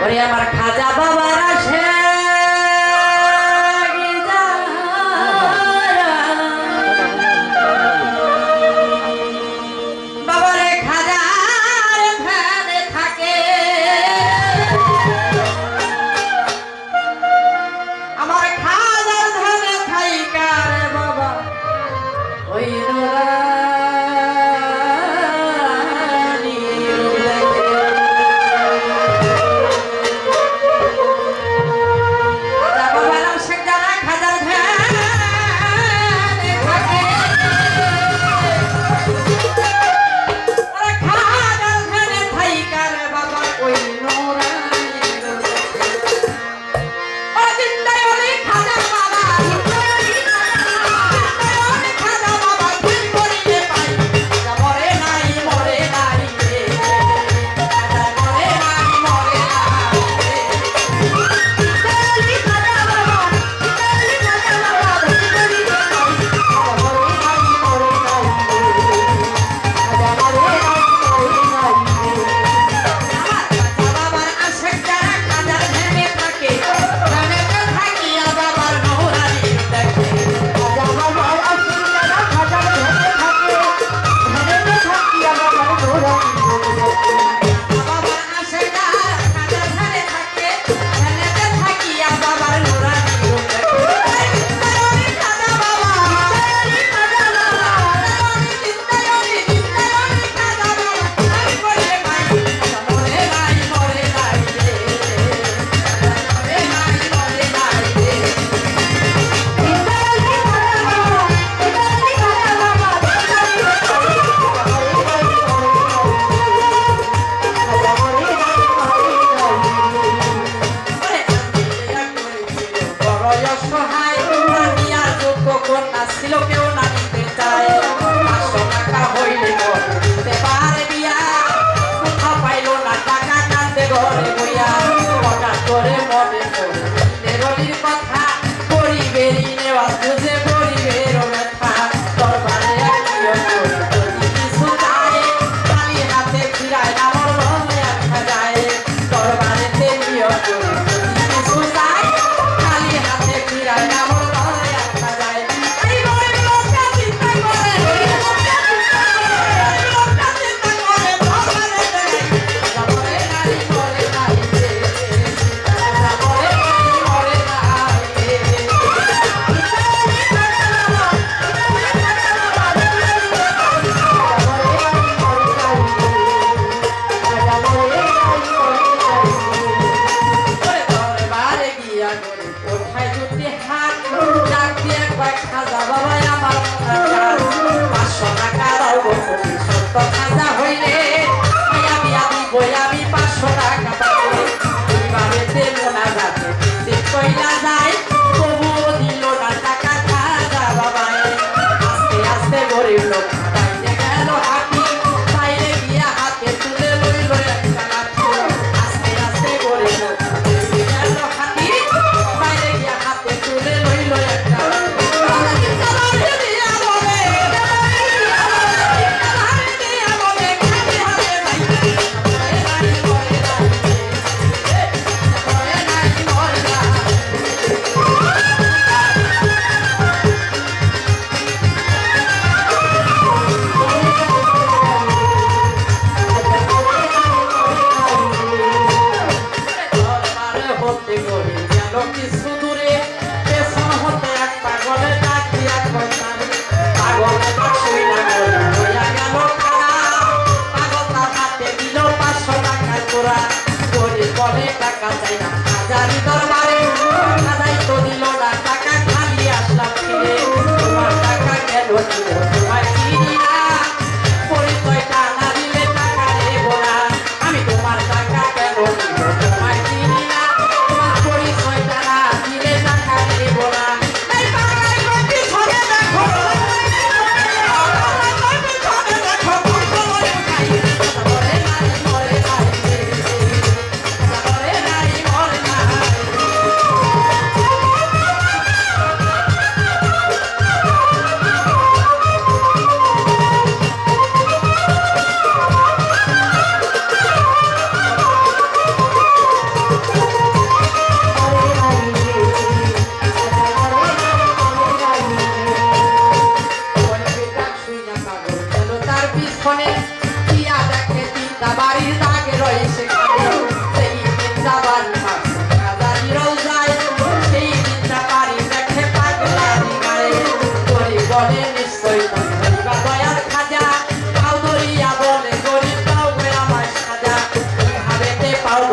ওরে আমার খাজা বাবার আসে বাবারে খাজার ধ্যানে থাকে আমার খাজার ধ্যানে থাইকা রে বাবা ওই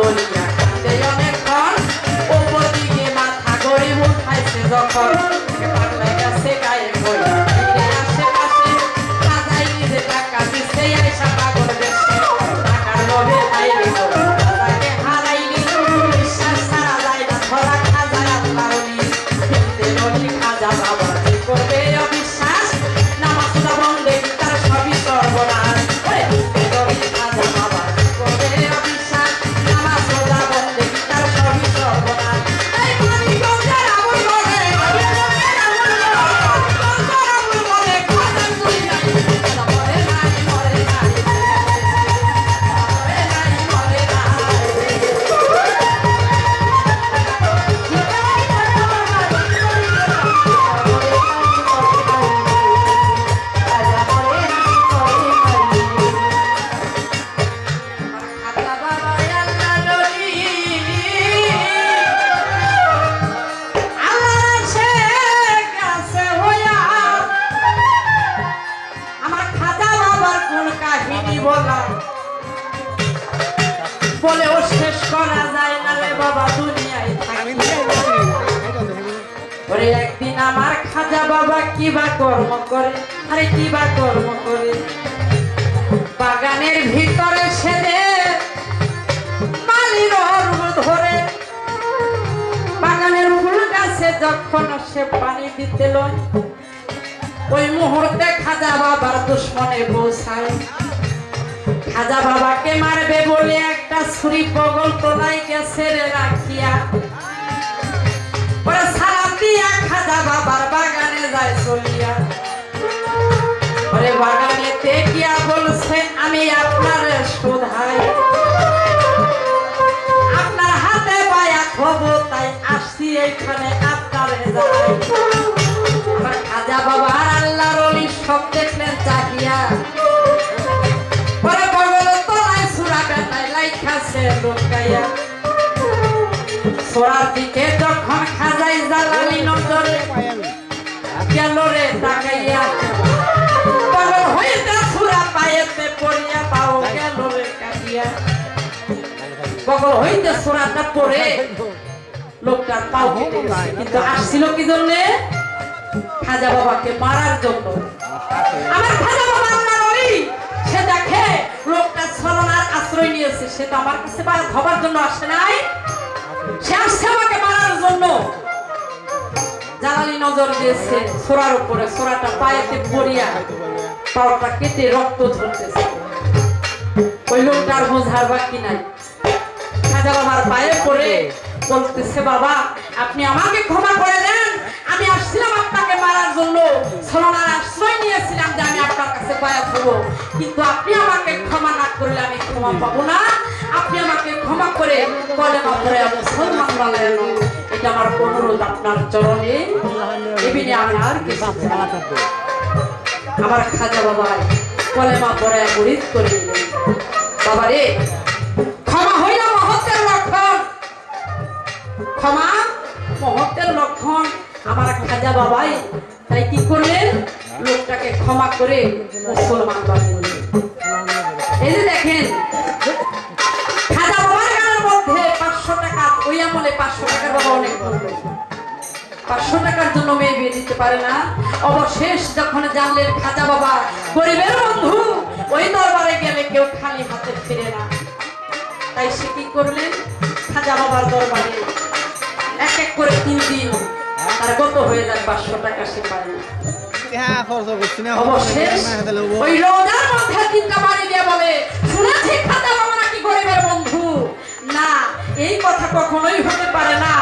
বলিয়া কান্দে অনেকক্ষণ উপর দিকে মাথা গরিব উঠাইছে যখন পাগলা গেছে গায়ে বইয়া ফিরে আশেপাশে রাজাই নিজে টাকা দিচ্ছে আইসা পাগল দেশে টাকার লোভে বাইরে তাকে হারাইলি বিশ্বাস ছাড়া যায় না ধরা খাজায় আল্লাহ বলি খাজা বাবা কি করবে অবিশ্বাস নামাজ বন্ধে তার সবই সর্বনাশ খাজা বাবা কি করবে অবিশ্বাস নামাজ বন্ধে তার সবই সর্বনাশ বলেও শেষ করা যায় না রে বাবা দুনিয়ায় ওরে একদিন আমার খাজা বাবা কিবা কর্ম করে আরে কিবা কর্ম করে বাগানের ভিতরে সেদে মালির ধরে বাগানের ফুল গাছে যখন সে পানি দিতে লয় ওই মুহূর্তে খাজা বাবার দুশ্মনে পৌঁছায় খাজা বাবাকে মারবে বলে একটা ছুরি বগল তোলাই গেছে রে রাখিয়া ওরা সালাম দিয়া খাজা বাবার বাগানে যায় চলিয়া ওরে বাগানেতে গিয়া বলছে আমি আপনার শোধাই আপনার হাতে বায়াত হব তাই আসছি এখানে আপনারে যাই আমার খাজা বাবার আল্লাহর ওলি সব দেখলেন চাহিয়া সোরার দিকে যখন খাজাই জালালি নজরে গেল রে তাকাইয়া পাগল হইতে সুরা পায়েতে পড়িয়া পাও গেল রে কাটিয়া পাগল হইতে সুরাটা পড়ে লোকটার পাও কেটে গেছে কিন্তু আসছিল কি জন্য খাজা বাবাকে মারার জন্য আমার খাজা বাবা আল্লাহর ওলি সে দেখে লোকটা ছলনার আশ্রয় নিয়েছে সে তো আমার কাছে বায়াত হবার জন্য আসে নাই সে আসছে আমাকে মারার জন্য জালালি নজর দিয়েছে সোরার উপরে সোরাটা পায়েতে পড়িয়া পাওয়াটা কেটে রক্ত ঝরতেছে ওই লোকটার বোঝার বাকি নাই খাজা বাবার পায়ে পড়ে বলতেছে বাবা আপনি আমাকে ক্ষমা করে দেন আমি আসছিলাম আপনাকে মারার জন্য ছলনার আশ্রয় নিয়েছিলাম যে আমি আপনার কাছে বায়াত হব কিন্তু আপনি আমাকে ক্ষমা না করলে আমি ক্ষমা পাবো না আপনি আমাকে ক্ষমা করে কলেমা পড়ে মুসলমান বানালেন এটা আমার অনুরোধ আপনার চরণে এবিনে আমি আর কিছু আমার খাজা বাবা কলেমা পড়ে মুরিদ করে দিলেন বাবা রে ক্ষমা হইল মহত্বের লক্ষণ ক্ষমা মহত্বের লক্ষণ আমার খাজা বাবাই তাই কি করলেন লোকটাকে ক্ষমা করে মুসলমান বানালেন এই যে দেখেন খাজা বাবার গানের মধ্যে 500 টাকা ওই আমলে 500 টাকার বাবা অনেক বলবে 500 টাকার জন্য মেয়ে বিয়ে দিতে পারে না অবশেষ যখন জানলেন খাজা বাবা গরিবের বন্ধু ওই দরবারে গেলে কেউ খালি হাতে ফিরে না তাই সে কি করলেন খাজা বাবার দরবারে এক এক করে 3 দিন তার গত হয়ে যায় 500 টাকা সে পায় না অবশেষ ওই রোজার মধ্যে 3টা বাড়ি দিয়ে বলে শুনেছি খাজা বাবা নাকি গরিবের বন্ধু না এই কথা কখনোই হতে পারে না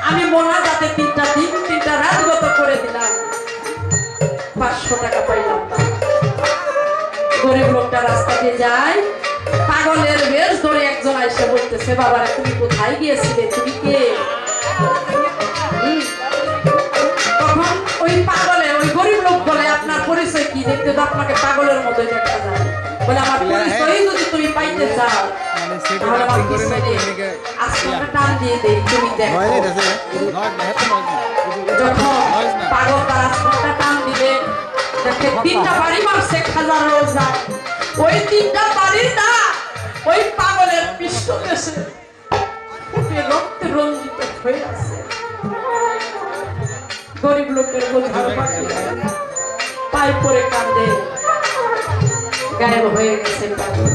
আমি মোনাজাতে 3টা দিন 3টা রাত গত করে দিলাম 500 টাকা পাইলাম গরিব লোকটা রাস্তা দিয়ে যায় পাগলের বেশ ধরে একজন এসে বলতেছে বাবা তুমি কোথায় গিয়েছিলে তুমি কে তখন ওই পাগলে ওই গরিব লোক বলে আপনার পরিচয় কি দেখতে তো আপনাকে পাগলের মতোই দেখা যায় বলে আমার পরিচয় যদি তুমি পাইতে চাও তাহলে আমার পিছনে আসমানটা টান দিয়ে দেই তুমি দেখো যখন পাগল তার আসমানটা টান দিবে দেখে 3টা বাড়ি মারছে খাজা রোজা ওই 3টা বাড়ির না ওই পাগলের পৃষ্ঠদেশে হয়ে আছে গরিব লোকের বোঝার পাখি পাই পরে কাঁদে গায়েব হয়ে গেছে পাগল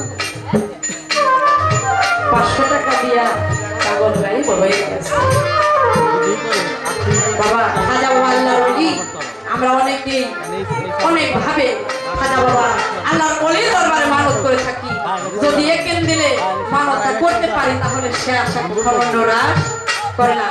500 টাকা দিয়া পাগল গায়েব হয়ে গেছে বাবা খাজা বাবা আল্লাহর ওলি আমরা অনেকেই অনেক ভাবে খাজা বাবা আল্লাহর ওলির দরবারে মানত করে থাকি যদি একেন দিলে মানতটা করতে পারি তাহলে সে আশা কখনো নিরাশ করে না